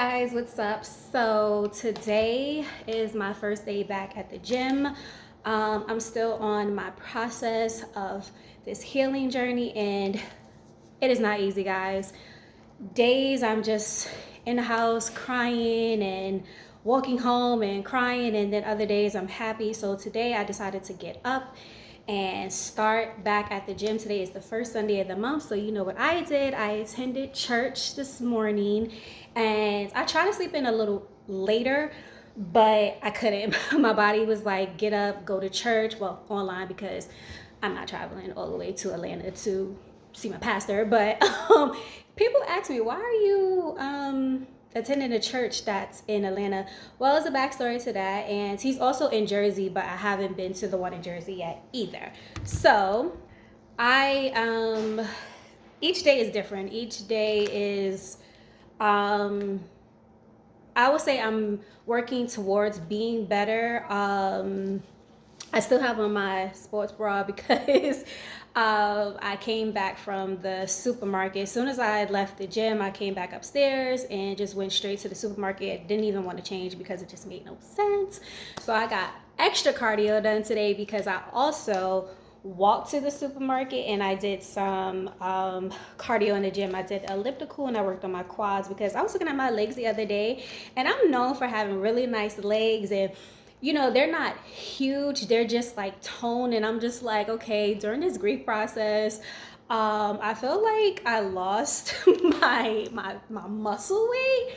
Guys, what's up? So today is my first day back at the gym. I'm still on my process of this healing journey, and it is not easy, guys. Days I'm just in the house crying and walking home and crying, and then other days I'm happy. So today I decided to get up and start back at the gym. Today is the first Sunday of the month, so you know what I did. I attended church this morning, and I tried to sleep in a little later, but I couldn't. My body was like, get up, go to church. Well, online, because I'm not traveling all the way to Atlanta to see my pastor. But people ask me, why are you attending a church that's in Atlanta? Well, there's a backstory to that, and he's also in Jersey, but I haven't been to the one in Jersey yet either. So I each day is different. Each day is I would say I'm working towards being better. I still have on my sports bra because I came back from the supermarket. As soon as I left the gym, I came back upstairs and just went straight to the supermarket. Didn't even want to change because it just made no sense. So I got extra cardio done today because I also walked to the supermarket and I did some cardio in the gym. I did elliptical and I worked on my quads because I was looking at my legs the other day, and I'm known for having really nice legs, and you know, they're not huge, they're just like toned, and I'm just like, okay, during this grief process, I feel like I lost my muscle weight,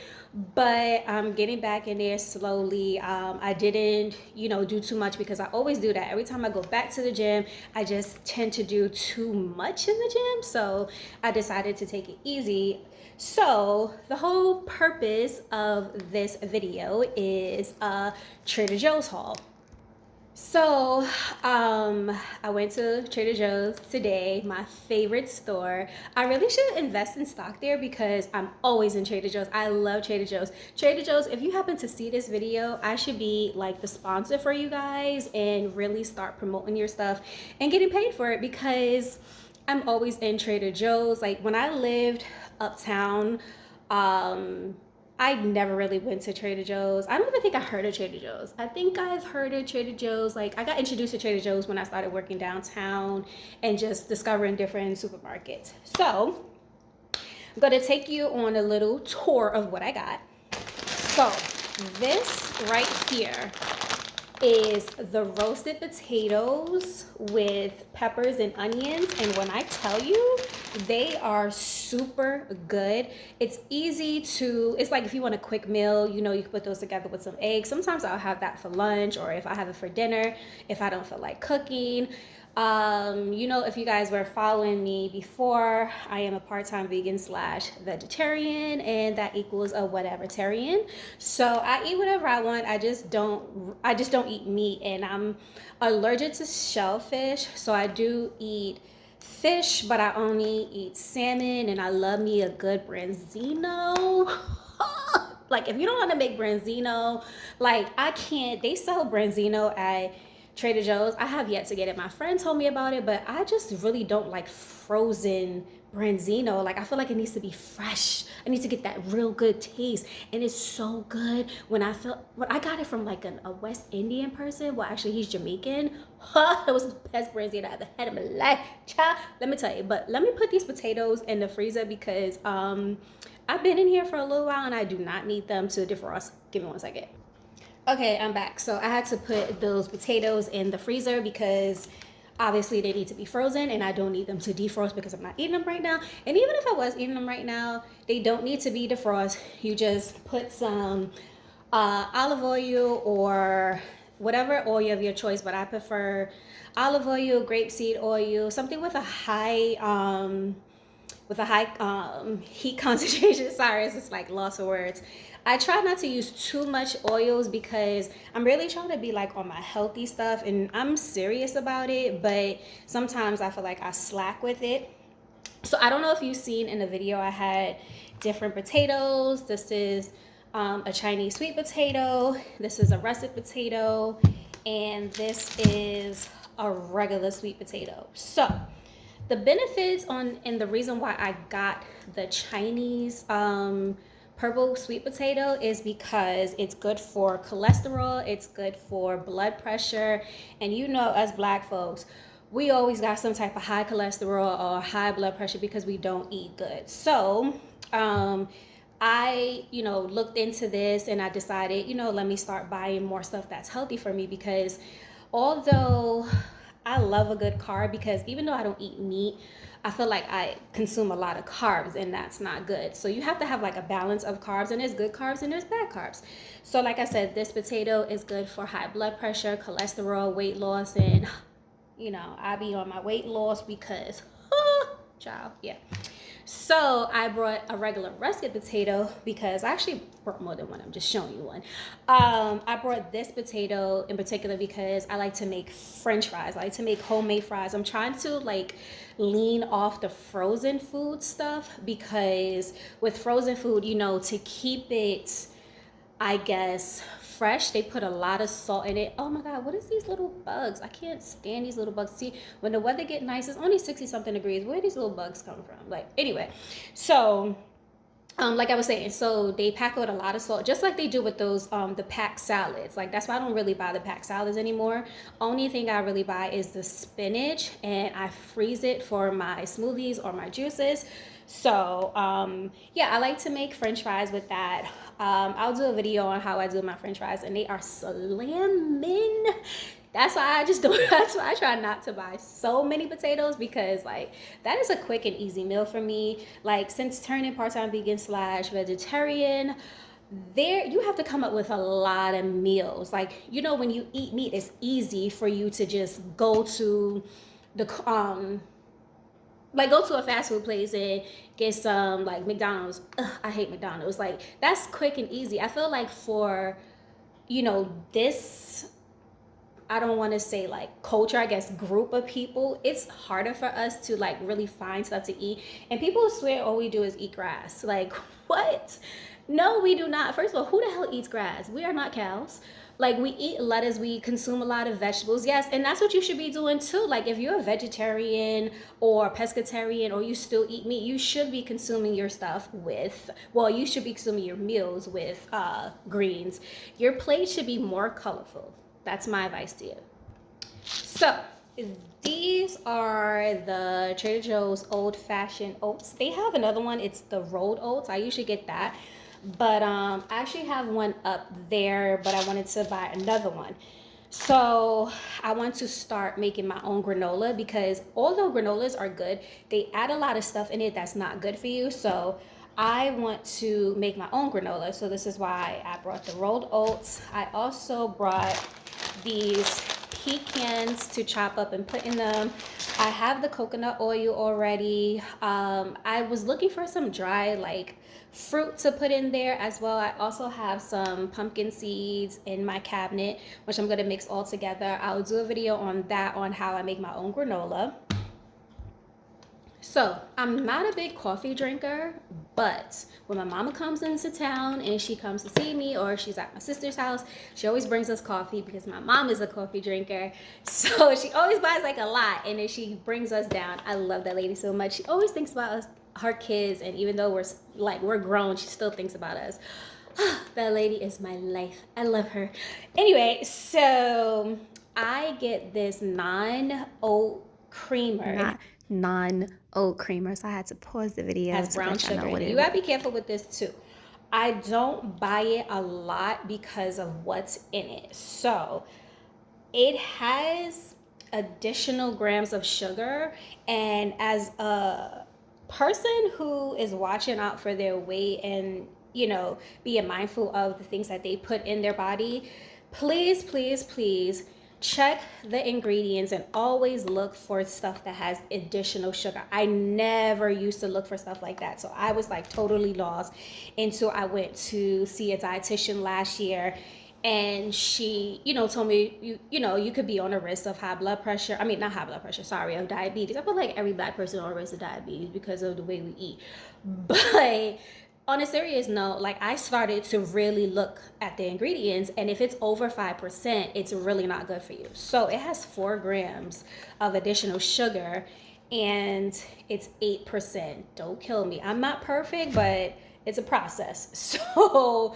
but I'm getting back in there slowly. I didn't, do too much because I always do that. Every time I go back to the gym, I just tend to do too much in the gym. So I decided to take it easy. So the whole purpose of this video is a Trader Joe's haul. So I went to Trader Joe's today, my favorite store. I really should invest in stock there because I'm always in Trader Joe's. I love Trader Joe's. Trader Joe's, if you happen to see this video, I should be like the sponsor for you guys and really start promoting your stuff and getting paid for it because I'm always in Trader Joe's. Like when I lived uptown, I never really went to Trader Joe's. I don't even think I heard of Trader Joe's. I think I've heard of Trader Joe's. Like I got introduced to Trader Joe's when I started working downtown and just discovering different supermarkets. So I'm gonna take you on a little tour of what I got. So this right here is the roasted potatoes with peppers and onions, and when I tell you, they are super good. It's easy to, it's like if you want a quick meal, you can put those together with some eggs. Sometimes I'll have that for lunch, or if I have it for dinner, if I don't feel like cooking. If you guys were following me before, I am a part-time vegan / vegetarian, and that equals a whatever-tarian. So I eat whatever I want. I just don't eat meat, and I'm allergic to shellfish. So I do eat fish, but I only eat salmon, and I love me a good branzino. Like if you don't want to make branzino, like I can't. They sell branzino at Trader Joe's. I have yet to get it. My friend told me about it, but I just really don't like frozen branzino. Like I feel like it needs to be fresh. I need to get that real good taste, and it's so good when I got it from like a West Indian person. Well, actually he's Jamaican. It was the best branzino I ever had in my life. Child, let me tell you. But let me put these potatoes in the freezer because I've been in here for a little while and I do not need them to defrost. Give me one second. Okay, I'm back. So I had to put those potatoes in the freezer because obviously they need to be frozen, and I don't need them to defrost because I'm not eating them right now. And even if I was eating them right now, they don't need to be defrost. You just put some olive oil or whatever oil of your choice, but I prefer olive oil, grapeseed oil, something with a high heat concentration. Sorry, it's just like lost of words. I try not to use too much oils because I'm really trying to be like on my healthy stuff, and I'm serious about it, but sometimes I feel like I slack with it. So I don't know if you've seen in the video, I had different potatoes. This is a Chinese sweet potato. This is a russet potato, and this is a regular sweet potato. So the benefits and the reason why I got the Chinese purple sweet potato is because it's good for cholesterol, it's good for blood pressure, and you know, us black folks, we always got some type of high cholesterol or high blood pressure because we don't eat good. So, I, looked into this and I decided, let me start buying more stuff that's healthy for me because although I love a good carb, because even though I don't eat meat, I feel like I consume a lot of carbs and that's not good. So you have to have like a balance of carbs, and there's good carbs and there's bad carbs. So like I said, this potato is good for high blood pressure, cholesterol, weight loss, and I be on my weight loss because, child, yeah. So I brought a regular russet potato because I actually brought more than one. I'm just showing you one. I brought this potato in particular because I like to make French fries. I like to make homemade fries. I'm trying to like lean off the frozen food stuff because with frozen food, to keep it, I guess, fresh, they put a lot of salt in it. Oh my God, what is these little bugs? I can't stand these little bugs. See, when the weather get nice, it's only 60 something degrees. Where are these little bugs come from? Like, anyway, so like I was saying, so they pack out a lot of salt, just like they do with those the packed salads. Like that's why I don't really buy the packed salads anymore. Only thing I really buy is the spinach, and I freeze it for my smoothies or my juices. So yeah, I like to make French fries with that. I'll do a video on how I do my French fries, and they are slamming. That's why I just don't. That's why I try not to buy so many potatoes, because like that is a quick and easy meal for me. Like since turning part-time vegan slash vegetarian, there you have to come up with a lot of meals. Like when you eat meat, it's easy for you to just go to the like go to a fast food place and get some like McDonald's. Ugh, I hate McDonald's. Like that's quick and easy. I feel like for this, I don't want to say like culture, I guess group of people, it's harder for us to like really find stuff to eat. And people swear all we do is eat grass. Like what? No, we do not. First of all, who the hell eats grass? We are not cows. Like we eat lettuce, we consume a lot of vegetables. Yes, and that's what you should be doing too. Like if you're a vegetarian or pescatarian or you still eat meat, you should be consuming your stuff with, well, you should be consuming your meals with greens. Your plate should be more colorful. That's my advice to you. So these are the Trader Joe's old fashioned oats. They have another one. It's the rolled oats. I usually get that. But I actually have one up there, but I wanted to buy another one. So I want to start making my own granola, because although granolas are good, they add a lot of stuff in it that's not good for you. So I want to make my own granola. So this is why I brought the rolled oats. I also brought these pecans to chop up and put in them. I have the coconut oil already. I was looking for some dry like fruit to put in there as well. I also have some pumpkin seeds in my cabinet, which I'm going to mix all together. I'll do a video on that, on how I make my own granola. So I'm not a big coffee drinker, but when my mama comes into town and she comes to see me, or she's at my sister's house, she always brings us coffee because my mom is a coffee drinker. So she always buys like a lot, and then she brings us down. I love that lady so much. She always thinks about us, her kids, and even though we're grown, she still thinks about us. That lady is my life. I love her. Anyway, so I get this non-oat creamer. Non-oat creamer, so I had to pause the video. Has brown sugar in it. You gotta be careful with this too. I don't buy it a lot because of what's in it. So it has additional grams of sugar, and as a person who is watching out for their weight and being mindful of the things that they put in their body, please check the ingredients and always look for stuff that has additional sugar. I never used to look for stuff like that, so I was like totally lost until I went to see a dietitian last year, and she told me you could be on a risk of high blood pressure. I mean, not high blood pressure, sorry, of diabetes. I feel like every black person on a risk of diabetes because of the way we eat. But on a serious note, like I started to really look at the ingredients, and if it's over 5%, it's really not good for you. So it has 4 grams of additional sugar, and it's 8%. Don't kill me. I'm not perfect, but It's a process. So,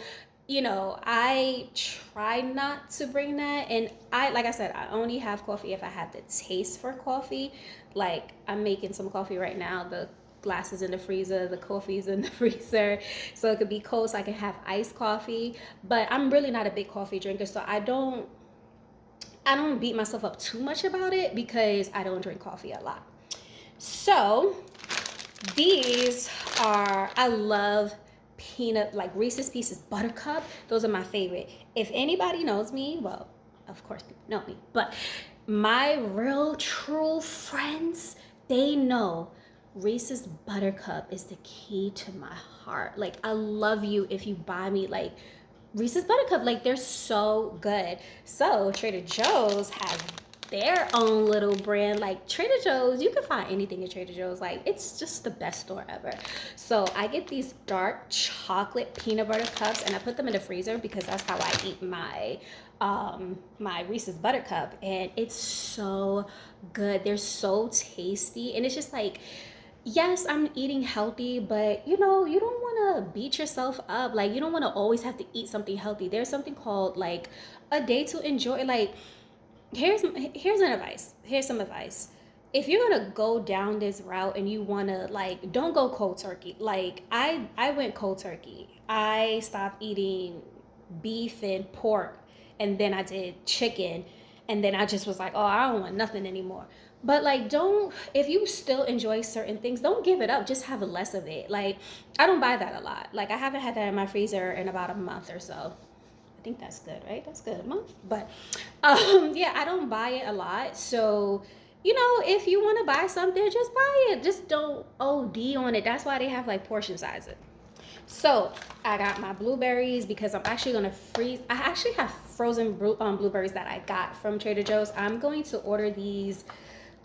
I try not to bring that. And like I said, I only have coffee if I have the taste for coffee. Like, I'm making some coffee right now. The glass is in the freezer, the coffee's in the freezer. So it could be cold so I can have iced coffee. But I'm really not a big coffee drinker. So I don't beat myself up too much about it because I don't drink coffee a lot. So these I love peanut, like Reese's Pieces Buttercup. Those are my favorite. If anybody knows me, well, of course people know me, but my real true friends, they know Reese's Buttercup is the key to my heart. Like, I love you if you buy me like Reese's Buttercup. Like, they're so good. So Trader Joe's has their own little brand. Like, Trader Joe's, you can find anything at Trader Joe's. Like, it's just the best store ever. So I get these dark chocolate peanut butter cups and I put them in the freezer because that's how I eat my Reese's Buttercup, and it's so good. They're so tasty, and it's just like, yes, I'm eating healthy, but you don't want to beat yourself up. Like, you don't want to always have to eat something healthy. There's something called like a day to enjoy. Like, here's an advice. Here's some advice. If you're gonna go down this route and you wanna, like, don't go cold turkey. Like, I went cold turkey. I stopped eating beef and pork, and then I did chicken, and then I just was like, oh, I don't want nothing anymore. But like, don't, if you still enjoy certain things, don't give it up. Just have less of it. Like, I don't buy that a lot. Like, I haven't had that in my freezer in about a month or so. I think that's good, right? That's good, a month. But yeah, I don't buy it a lot. So, if you want to buy something, just buy it. Just don't OD on it. That's why they have like portion sizes. So I got my blueberries because I'm actually gonna freeze. I actually have frozen blueberries that I got from Trader Joe's. I'm going to order these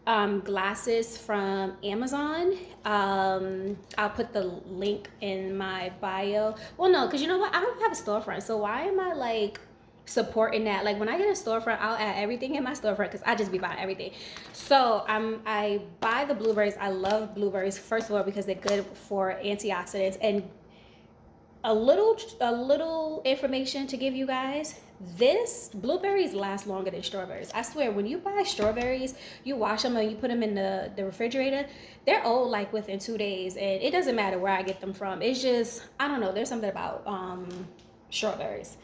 glasses from Amazon. I'll put the link in my bio. Well, no, because you know what? I don't have a storefront, so why am I like supporting that? Like, when I get a storefront, I'll add everything in my storefront because I just be buying everything. So I buy the blueberries. I love blueberries, first of all, because they're good for antioxidants. And a little information to give you guys. This blueberries last longer than strawberries. I swear, when you buy strawberries, you wash them and you put them in the refrigerator, they're old like within 2 days. And it doesn't matter where I get them from. It's just, I don't know, there's something about strawberries.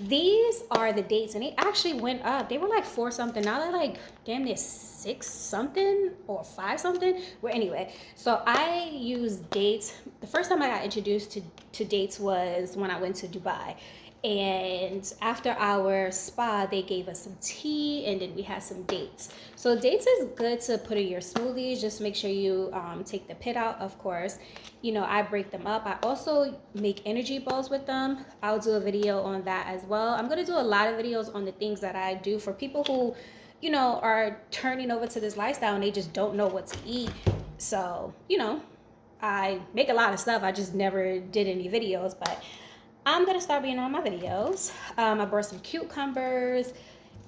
These are the dates, and they actually went up. They were like 4 something. Now they're like damn near 6 something or 5 something. Well, anyway, so I use dates. The first time I got introduced to dates was when I went to Dubai. And after our spa, they gave us some tea, and then we had some dates. So dates is good to put in your smoothies. Just make sure you take the pit out, of course. I break them up. I also make energy balls with them. I'll do a video on that as well. I'm going to do a lot of videos on the things that I do for people who, are turning over to this lifestyle and they just don't know what to eat. So, I make a lot of stuff. I just never did any videos, but I'm going to start being on my videos. I brought some cucumbers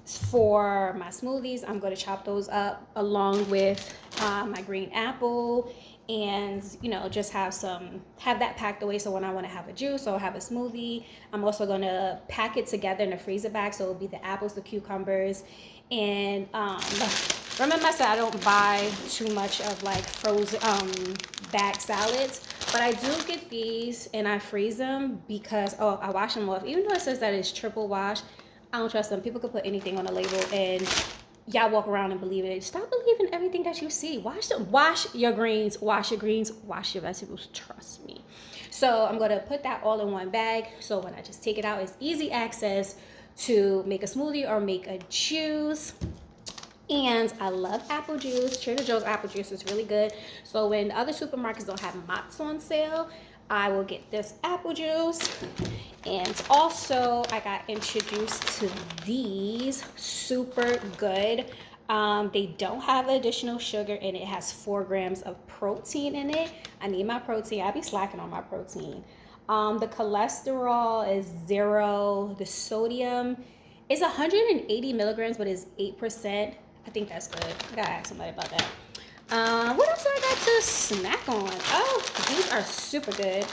for my smoothies. I'm going to chop those up along with my green apple, and just have that packed away so when I want to have a juice or have a smoothie. I'm also going to pack it together in a freezer bag, so it'll be the apples, the cucumbers, and remember I said I don't buy too much of like frozen bag salads, but I do get these and I freeze them because I wash them off. Even though it says that it's triple wash, I don't trust them. People could put anything on the label and y'all walk around and believe it. Stop believing everything that you see. Wash your greens, wash your vegetables. Trust me. So I'm gonna put that all in one bag. So when I just take it out, it's easy access to make a smoothie or make a juice. And I love apple juice. Trader Joe's apple juice is really good. So when other supermarkets don't have Mott's on sale, I will get this apple juice. And also, I got introduced to these, super good. They don't have additional sugar, and it has 4 grams of protein in it. I need my protein. I be slacking on my protein. The cholesterol is 0. The sodium is 180 milligrams, but it's 8%. I think that's good. I gotta ask somebody about that. What else do I got to snack on? Oh, these these are super good.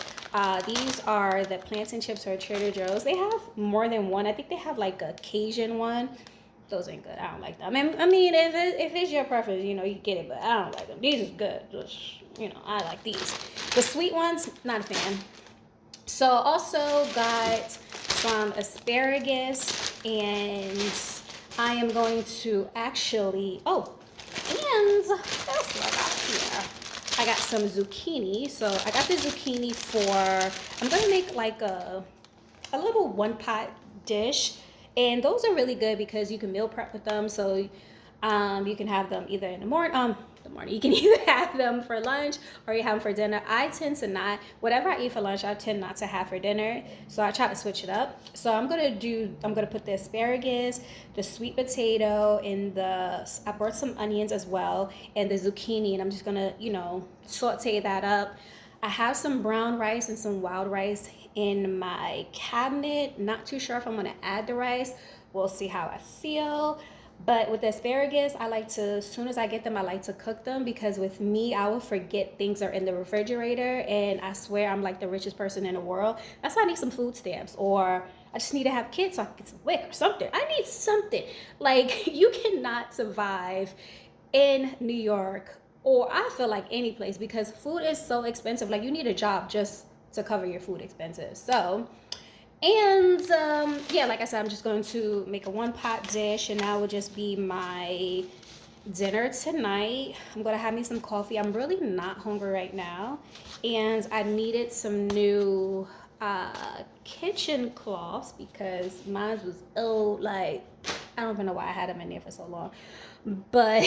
These are the plantain chips from Trader Joe's. They have more than one. I think they have like a Cajun one. Those ain't good. I don't like them. I mean, if it's your preference, you know, you get it, but I don't like them. These is good. Just, you know, I like these. The sweet ones, not a fan. So also got some asparagus, and I am going to actually, oh, and what else do I got here? I got some zucchini. So I got the zucchini I'm gonna make like a little one pot dish, and those are really good because you can meal prep with them. So you can have them either in the morning. You can either have them for lunch or you have them for dinner. I tend to not, whatever I eat for lunch, I tend not to have for dinner. So I try to switch it up. So I'm gonna put the asparagus, the sweet potato, and I brought some onions as well, and the zucchini, and I'm just gonna, you know, saute that up. I have some brown rice and some wild rice in my cabinet. Not too sure if I'm gonna add the rice. We'll see how I feel. But with the asparagus, I like to, as soon as I get them, I like to cook them, because with me, I will forget things are in the refrigerator, and I swear I'm like the richest person in the world. That's why I need some food stamps, or I just need to have kids so I can get some WIC or something. I need something. Like, you cannot survive in New York, or I feel like any place, because food is so expensive. Like, you need a job just to cover your food expenses. So, and yeah, like I said, I'm just going to make a one pot dish, and that will just be my dinner tonight. I'm gonna have me some coffee. I'm really not hungry right now, and I needed some new kitchen cloths because mine was old. Like, I don't even know why I had them in there for so long. But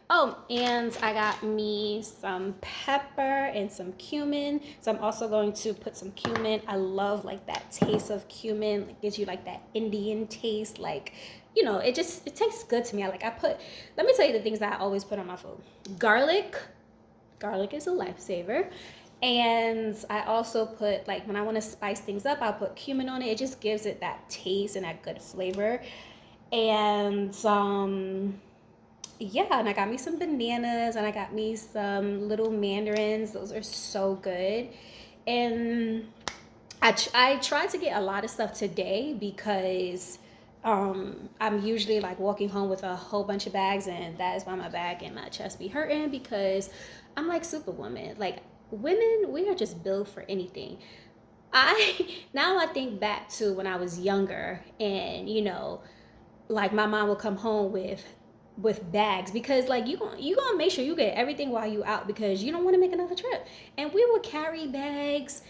oh, and I got me some pepper and some cumin. So I'm also going to put some cumin. I love like that taste of cumin. It gives you like that Indian taste. Like, you know, it tastes good to me. Let me tell you the things that I always put on my food. Garlic. Garlic is a lifesaver. And I also put, like, when I want to spice things up, I'll put cumin on it. It just gives it that taste and that good flavor. And yeah, and I got me some bananas, and I got me some little mandarins. Those are so good. And I tried to get a lot of stuff today because I'm usually like walking home with a whole bunch of bags, and that is why my back and my chest be hurting, because I'm like superwoman. Like, women, we are just built for anything. Now I think back to when I was younger, and you know, like my mom will come home with bags, because like you gonna make sure you get everything while you out, because you don't want to make another trip. And we would carry bags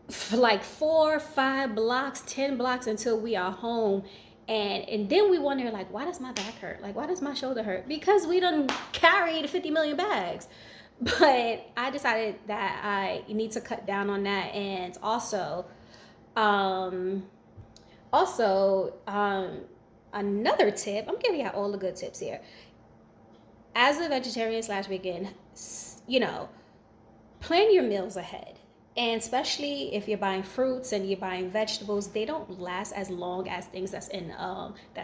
for like 4, 5 blocks, 10 blocks until we are home. And then we wonder, like, why does my back hurt? Like, why does my shoulder hurt? Because we done carried 50 million bags. But I decided that I need to cut down on that. And also, another tip, I'm giving you all the good tips here. As a vegetarian slash vegan, you know, plan your meals ahead. And especially if you're buying fruits and you're buying vegetables, they don't last as long as things that's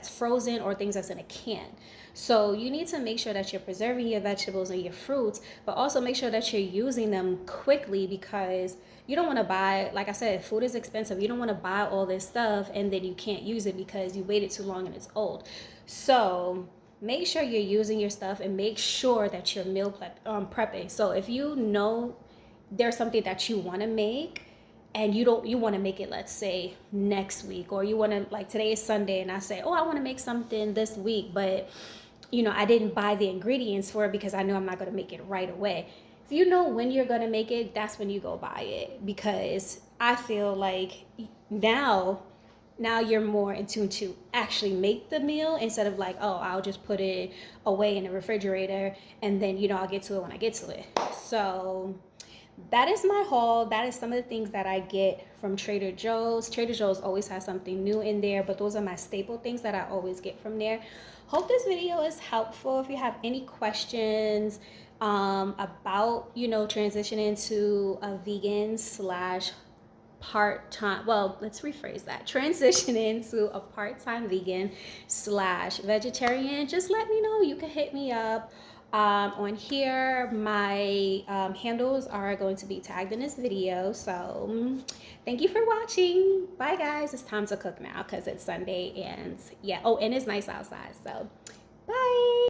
frozen or things that's in a can. So you need to make sure that you're preserving your vegetables and your fruits, but also make sure that you're using them quickly, because you don't want to buy, like I said, food is expensive. You don't want to buy all this stuff and then you can't use it because you waited too long and it's old. So make sure you're using your stuff, and make sure that you're prepping. So if you know there's something that you want to make, and you want to make it, let's say next week, or you want to, like, today is Sunday and I say, oh, I want to make something this week, but you know, I didn't buy the ingredients for it because I know I'm not going to make it right away. If you know when you're going to make it, that's when you go buy it, because I feel like now you're more in tune to actually make the meal, instead of like, oh, I'll just put it away in the refrigerator and then, you know, I'll get to it when I get to it. So that is my haul. That is some of the things that I get from Trader Joe's. Trader Joe's always has something new in there, but those are my staple things that I always get from there. Hope this video is helpful. If you have any questions about, you know, transitioning to a vegan slash part-time, well, let's rephrase that, transitioning to a part-time vegan slash vegetarian, just let me know. You can hit me up. On here, my handles are going to be tagged in this video. So thank you for watching. Bye guys. It's time to cook now because it's Sunday and yeah. Oh, and it's nice outside. So bye.